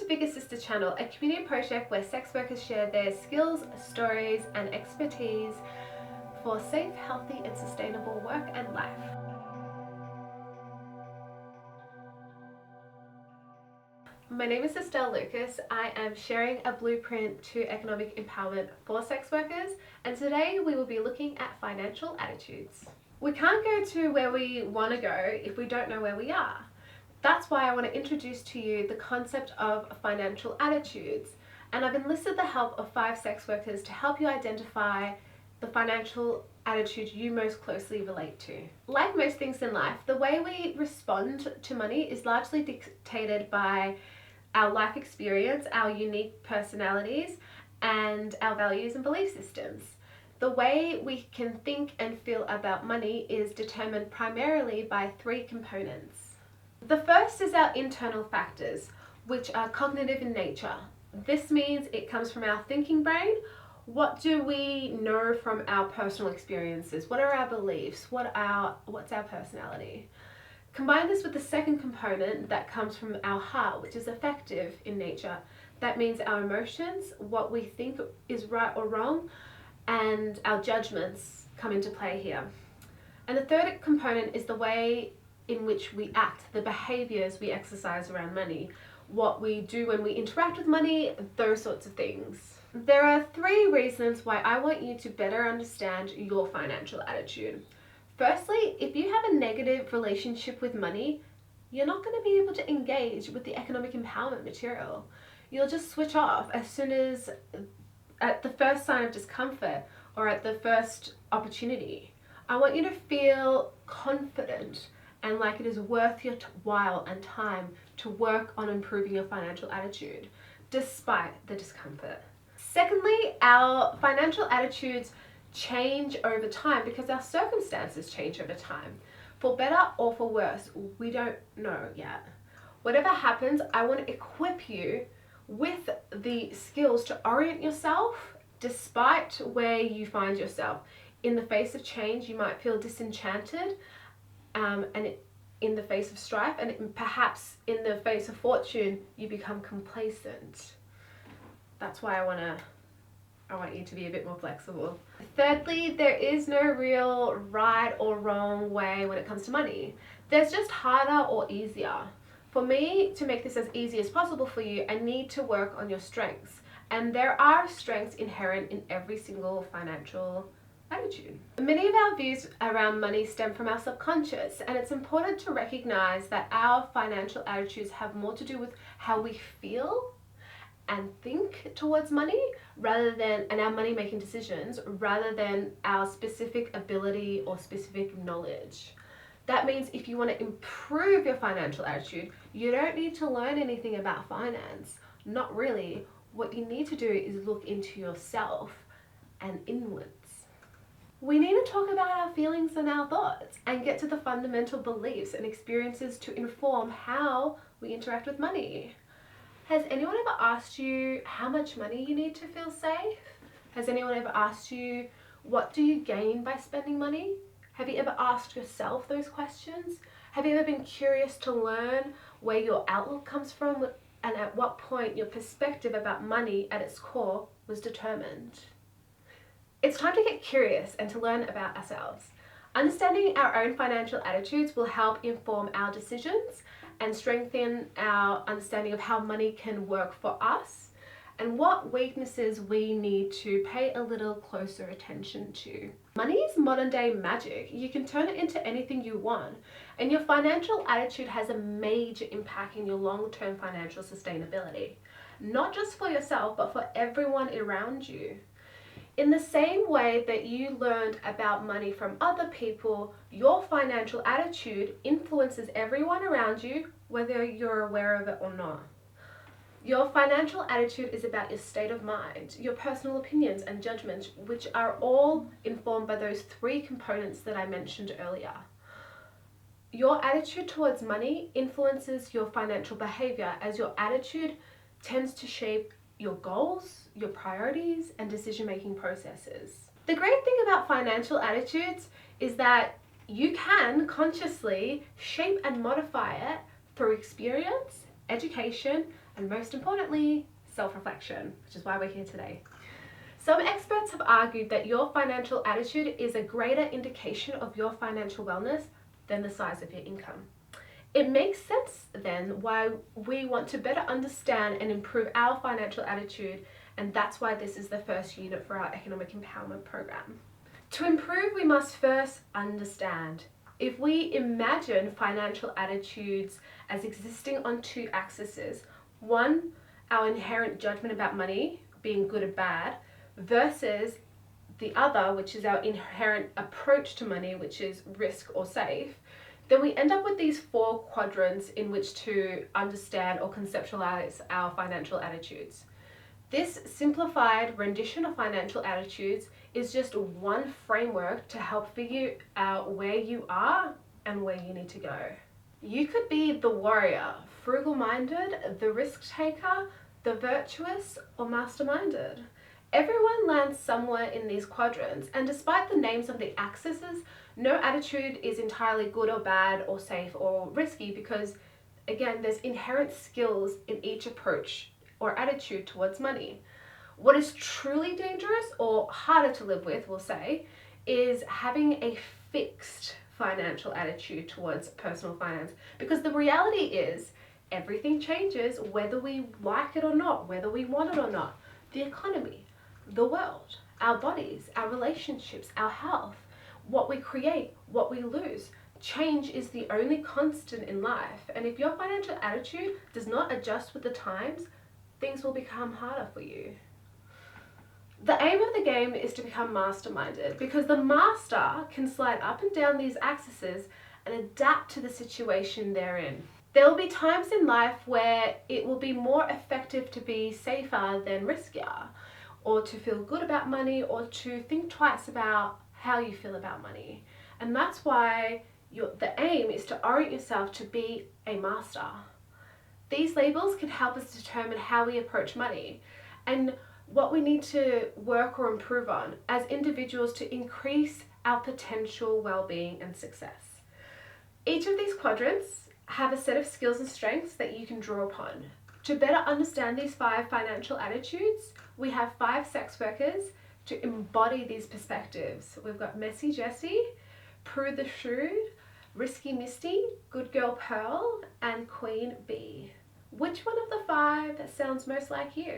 to Bigger Sister Channel, a community project where sex workers share their skills, stories and expertise for safe, healthy and sustainable work and life. My name is Estelle Lucas. I am sharing a blueprint to economic empowerment for sex workers, and today we will be looking at financial attitudes. We can't go to where we want to go if we don't know where we are. That's why I want to introduce to you the concept of financial attitudes, and I've enlisted the help of 5 sex workers to help you identify the financial attitude you most closely relate to. Like most things in life, the way we respond to money is largely dictated by our life experience, our unique personalities, and our values and belief systems. The way we can think and feel about money is determined primarily by 3 components. The first is our internal factors, which are cognitive in nature. This means it comes from our thinking brain. What do we know from our personal experiences? What are our beliefs? What's our personality? Combine this with the second component that comes from our heart, which is affective in nature. That means our emotions, what we think is right or wrong, and our judgments come into play here. And the third component is the way in which we act, the behaviors we exercise around money, what we do when we interact with money, those sorts of things. There are 3 reasons why I want you to better understand your financial attitude. Firstly, if you have a negative relationship with money, you're not going to be able to engage with the economic empowerment material. You'll just switch off as soon as at the first sign of discomfort or at the first opportunity. I want you to feel confident and like it is worth your while and time to work on improving your financial attitude, despite the discomfort. Secondly, our financial attitudes change over time because our circumstances change over time. For better or for worse, we don't know yet. Whatever happens, I want to equip you with the skills to orient yourself despite where you find yourself. In the face of change, you might feel disenchanted, in the face of strife, and perhaps in the face of fortune, you become complacent. That's why I want you to be a bit more flexible. Thirdly, there is no real right or wrong way when it comes to money. There's just harder or easier. For me to make this as easy as possible for you, I need to work on your strengths. And there are strengths inherent in every single financial attitude. Many of our views around money stem from our subconscious, and it's important to recognize that our financial attitudes have more to do with how we feel and think towards money and our money making decisions rather than our specific ability or specific knowledge. That means if you want to improve your financial attitude, you don't need to learn anything about finance. Not really. What you need to do is look into yourself and inwards. We need to talk about our feelings and our thoughts and get to the fundamental beliefs and experiences to inform how we interact with money. Has anyone ever asked you how much money you need to feel safe? Has anyone ever asked you, what do you gain by spending money? Have you ever asked yourself those questions? Have you ever been curious to learn where your outlook comes from and at what point your perspective about money at its core was determined? It's time to get curious and to learn about ourselves. Understanding our own financial attitudes will help inform our decisions and strengthen our understanding of how money can work for us and what weaknesses we need to pay a little closer attention to. Money is modern day magic. You can turn it into anything you want, and your financial attitude has a major impact in your long-term financial sustainability, not just for yourself, but for everyone around you. In the same way that you learned about money from other people, your financial attitude influences everyone around you, whether you're aware of it or not. Your financial attitude is about your state of mind, your personal opinions and judgments, which are all informed by those 3 components that I mentioned earlier. Your attitude towards money influences your financial behavior, as your attitude tends to shape your goals, your priorities, and decision-making processes. The great thing about financial attitudes is that you can consciously shape and modify it through experience, education, and most importantly, self-reflection, which is why we're here today. Some experts have argued that your financial attitude is a greater indication of your financial wellness than the size of your income. It makes sense then why we want to better understand and improve our financial attitude, and that's why this is the first unit for our economic empowerment program. To improve, we must first understand. If we imagine financial attitudes as existing on two axes, one, our inherent judgment about money being good or bad, versus the other, which is our inherent approach to money, which is risk or safe, then we end up with these four quadrants in which to understand or conceptualize our financial attitudes. This simplified rendition of financial attitudes is just one framework to help figure out where you are and where you need to go. You could be the warrior, frugal-minded, the risk-taker, the virtuous, or masterminded. Everyone lands somewhere in these quadrants, and despite the names of the axes, no attitude is entirely good or bad or safe or risky because, again, there's inherent skills in each approach or attitude towards money. What is truly dangerous or harder to live with, we'll say, is having a fixed financial attitude towards personal finance, because the reality is everything changes whether we like it or not, whether we want it or not. The economy, the world, our bodies, our relationships, our health, what we create, what we lose. Change is the only constant in life, and if your financial attitude does not adjust with the times, things will become harder for you. The aim of the game is to become masterminded, because the master can slide up and down these axes and adapt to the situation they're in. There will be times in life where it will be more effective to be safer than riskier, or to feel good about money, or to think twice about how you feel about money. And that's why the aim is to orient yourself to be a master. These labels can help us determine how we approach money and what we need to work or improve on as individuals to increase our potential well-being and success. Each of these quadrants have a set of skills and strengths that you can draw upon. To better understand these 5 financial attitudes, we have 5 sex workers to embody these perspectives. We've got Messy Jessie, Prue the Shrewd, Risky Misty, Good Girl Pearl, and Queen Bee. Which one of the 5 sounds most like you?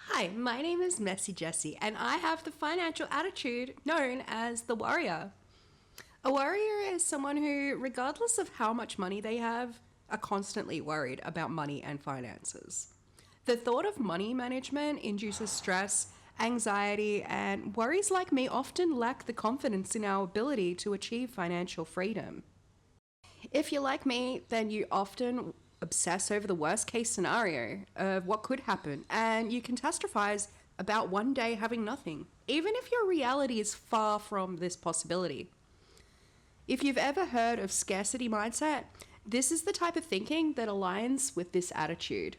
Hi, my name is Messy Jessie, and I have the financial attitude known as the Worrier. A worrier is someone who, regardless of how much money they have, are constantly worried about money and finances. The thought of money management induces stress, anxiety, and worries like me often lack the confidence in our ability to achieve financial freedom. If you're like me, then you often obsess over the worst case scenario of what could happen, and you catastrophize about one day having nothing, even if your reality is far from this possibility. If you've ever heard of scarcity mindset, this is the type of thinking that aligns with this attitude.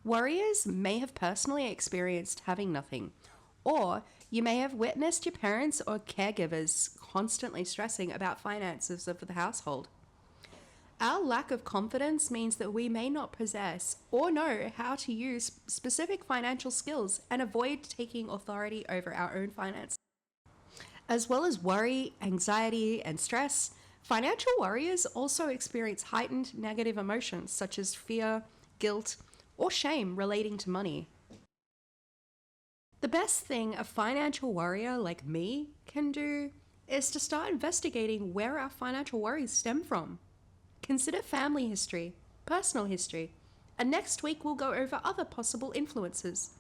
Worriers may have personally experienced having nothing, or you may have witnessed your parents or caregivers constantly stressing about finances of the household. Our lack of confidence means that we may not possess or know how to use specific financial skills and avoid taking authority over our own finances. As well as worry, anxiety, and stress, financial worriers also experience heightened negative emotions such as fear, guilt, or shame relating to money. The best thing a financial worrier like me can do is to start investigating where our financial worries stem from. Consider family history, personal history, and next week we'll go over other possible influences.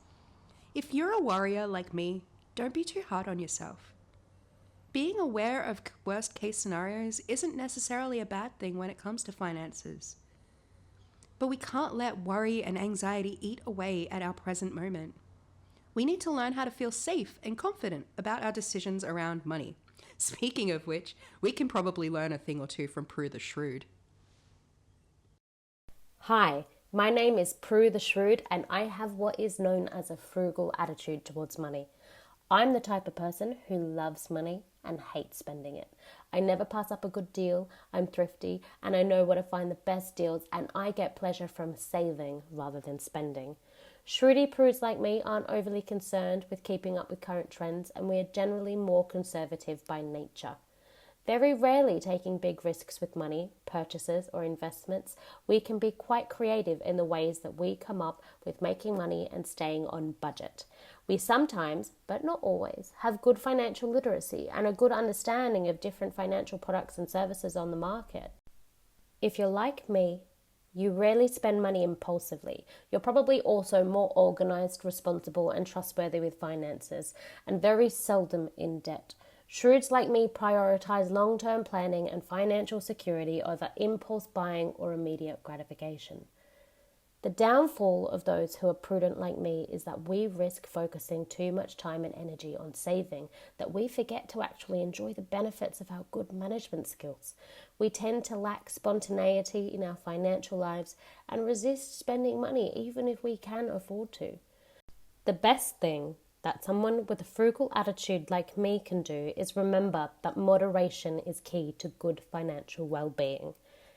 If you're a worrier like me, don't be too hard on yourself. Being aware of worst case scenarios isn't necessarily a bad thing when it comes to finances. But we can't let worry and anxiety eat away at our present moment. We need to learn how to feel safe and confident about our decisions around money. Speaking of which, we can probably learn a thing or two from Prue the Shrewd. Hi, my name is Prue the Shrewd, and I have what is known as a frugal attitude towards money. I'm the type of person who loves money and hates spending it. I never pass up a good deal. I'm thrifty and I know where to find the best deals, and I get pleasure from saving rather than spending. Shrewdy Prues like me aren't overly concerned with keeping up with current trends, and we are generally more conservative by nature. Very rarely taking big risks with money, purchases or investments, we can be quite creative in the ways that we come up with making money and staying on budget. We sometimes, but not always, have good financial literacy and a good understanding of different financial products and services on the market. If you're like me, you rarely spend money impulsively. You're probably also more organized, responsible, and trustworthy with finances, and very seldom in debt. Shrewds like me prioritize long-term planning and financial security over impulse buying or immediate gratification. The downfall of those who are prudent like me is that we risk focusing too much time and energy on saving that we forget to actually enjoy the benefits of our good management skills. We tend to lack spontaneity in our financial lives and resist spending money even if we can afford to. The best thing that someone with a frugal attitude like me can do is remember that moderation is key to good financial well-being.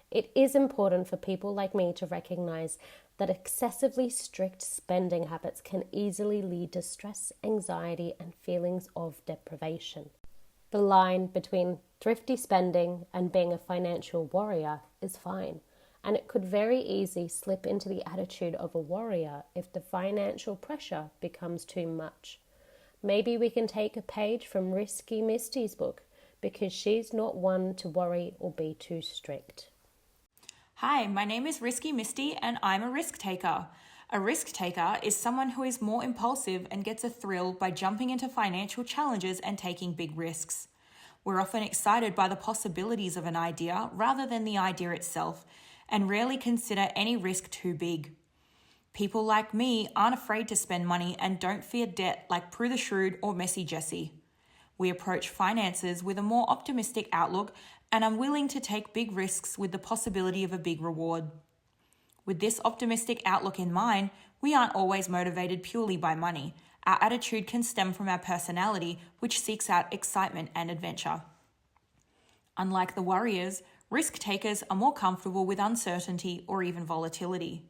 It is important for people like me to recognize that excessively strict spending habits can easily lead to stress, anxiety, and feelings of deprivation. The line between thrifty spending and being a financial warrior is fine, and it could very easily slip into the attitude of a warrior if the financial pressure becomes too much. Maybe we can take a page from Risky Misty's book, because she's not one to worry or be too strict. Hi, my name is Risky Misty and I'm a risk taker. A risk taker is someone who is more impulsive and gets a thrill by jumping into financial challenges and taking big risks. We're often excited by the possibilities of an idea rather than the idea itself, and rarely consider any risk too big. People like me aren't afraid to spend money and don't fear debt like Prue the Shrewd or Messy Jessie. We approach finances with a more optimistic outlook and I'm willing to take big risks with the possibility of a big reward. With this optimistic outlook in mind, we aren't always motivated purely by money. Our attitude can stem from our personality, which seeks out excitement and adventure. Unlike the worriers, risk takers are more comfortable with uncertainty or even volatility.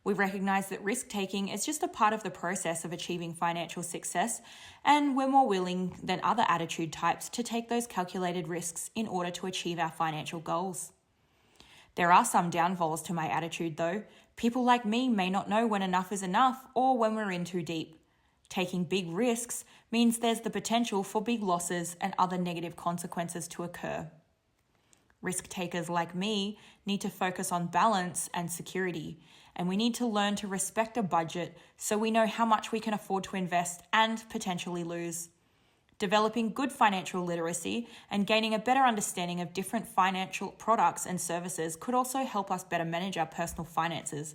We recognize that risk-taking is just a part of the process of achieving financial success, and we're more willing than other attitude types to take those calculated risks in order to achieve our financial goals. There are some downfalls to my attitude though. People like me may not know when enough is enough or when we're in too deep. Taking big risks means there's the potential for big losses and other negative consequences to occur. Risk takers like me need to focus on balance and security, and we need to learn to respect a budget so we know how much we can afford to invest and potentially lose. Developing good financial literacy and gaining a better understanding of different financial products and services could also help us better manage our personal finances,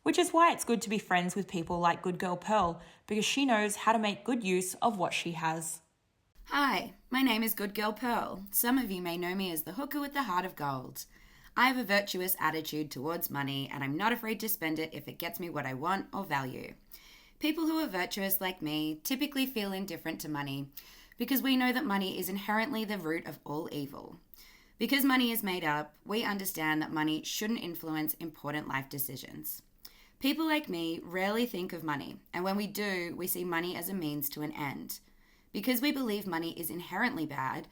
which is why it's good to be friends with people like Good Girl Pearl, because she knows how to make good use of what she has. Hi, my name is Good Girl Pearl. Some of you may know me as the hooker with the heart of gold. I have a virtuous attitude towards money, and I'm not afraid to spend it if it gets me what I want or value. People who are virtuous like me typically feel indifferent to money because we know that money is inherently the root of all evil. Because money is made up, we understand that money shouldn't influence important life decisions. People like me rarely think of money, and when we do, we see money as a means to an end. Because we believe money is inherently bad,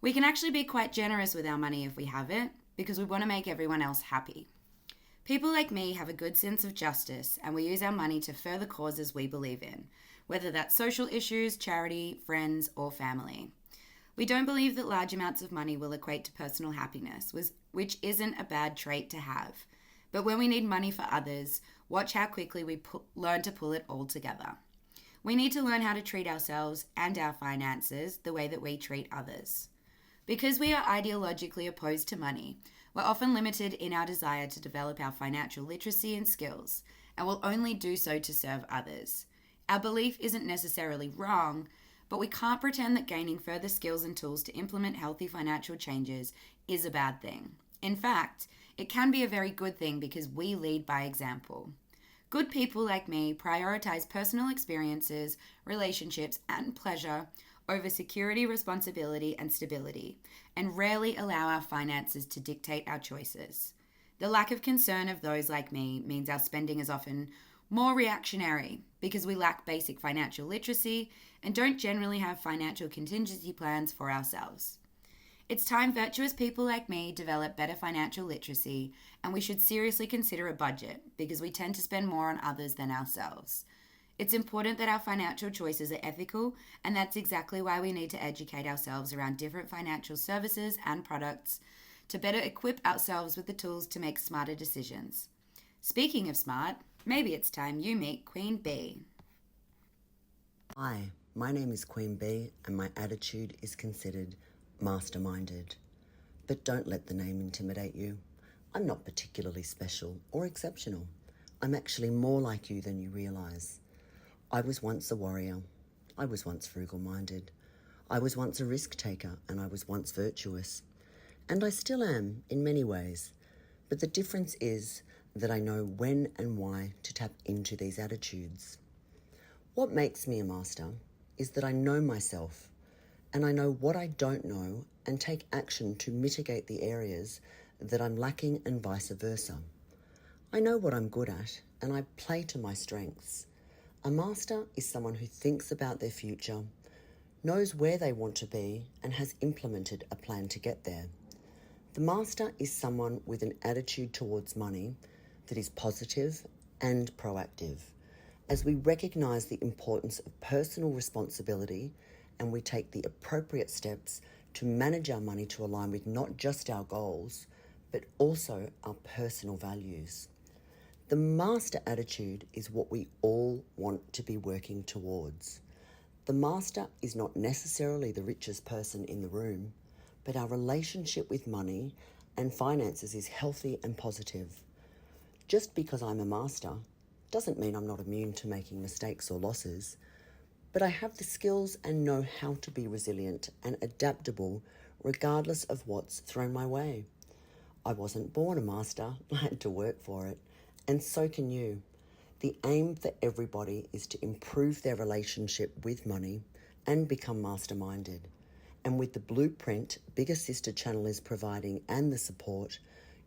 we can actually be quite generous with our money if we have it, because we want to make everyone else happy. People like me have a good sense of justice, and we use our money to further causes we believe in, whether that's social issues, charity, friends, or family. We don't believe that large amounts of money will equate to personal happiness, which isn't a bad trait to have. But when we need money for others, watch how quickly we learn to pull it all together. We need to learn how to treat ourselves and our finances the way that we treat others. Because we are ideologically opposed to money, we're often limited in our desire to develop our financial literacy and skills, and will only do so to serve others. Our belief isn't necessarily wrong, but we can't pretend that gaining further skills and tools to implement healthy financial changes is a bad thing. In fact, it can be a very good thing because we lead by example. Good people like me prioritize personal experiences, relationships, and pleasure over security, responsibility, and stability, and rarely allow our finances to dictate our choices. The lack of concern of those like me means our spending is often more reactionary because we lack basic financial literacy and don't generally have financial contingency plans for ourselves. It's time virtuous people like me develop better financial literacy, and we should seriously consider a budget because we tend to spend more on others than ourselves. It's important that our financial choices are ethical, and that's exactly why we need to educate ourselves around different financial services and products to better equip ourselves with the tools to make smarter decisions. Speaking of smart, maybe it's time you meet Queen Bee. Hi, my name is Queen Bee, and my attitude is considered masterminded. But don't let the name intimidate you. I'm not particularly special or exceptional. I'm actually more like you than you realise. I was once a warrior. I was once frugal-minded. I was once a risk-taker, and I was once virtuous. And I still am, in many ways. But the difference is that I know when and why to tap into these attitudes. What makes me a master is that I know myself, and I know what I don't know and take action to mitigate the areas that I'm lacking and vice versa. I know what I'm good at, and I play to my strengths. A master is someone who thinks about their future, knows where they want to be, and has implemented a plan to get there. The master is someone with an attitude towards money that is positive and proactive, as we recognise the importance of personal responsibility and we take the appropriate steps to manage our money to align with not just our goals, but also our personal values. The master attitude is what we all want to be working towards. The master is not necessarily the richest person in the room, but our relationship with money and finances is healthy and positive. Just because I'm a master doesn't mean I'm not immune to making mistakes or losses, but I have the skills and know how to be resilient and adaptable regardless of what's thrown my way. I wasn't born a master, I had to work for it, and so can you. The aim for everybody is to improve their relationship with money and become masterminded. And with the blueprint Bigger Sister Channel is providing and the support,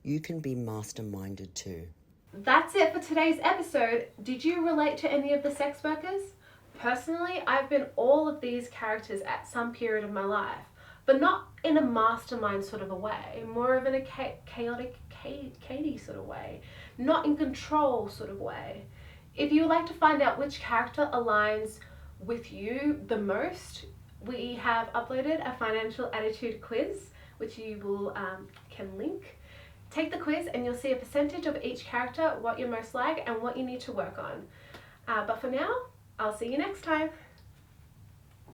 you can be masterminded too. That's it for today's episode. Did you relate to any of the sex workers? Personally, I've been all of these characters at some period of my life, but not in a mastermind sort of a way, more of in a chaotic Katie sort of way, not in control sort of way. If you would like to find out which character aligns with you the most, we have uploaded a financial attitude quiz, which you will can link. Take the quiz and you'll see a percentage of each character, what you're most like and what you need to work on. But for now, I'll see you next time.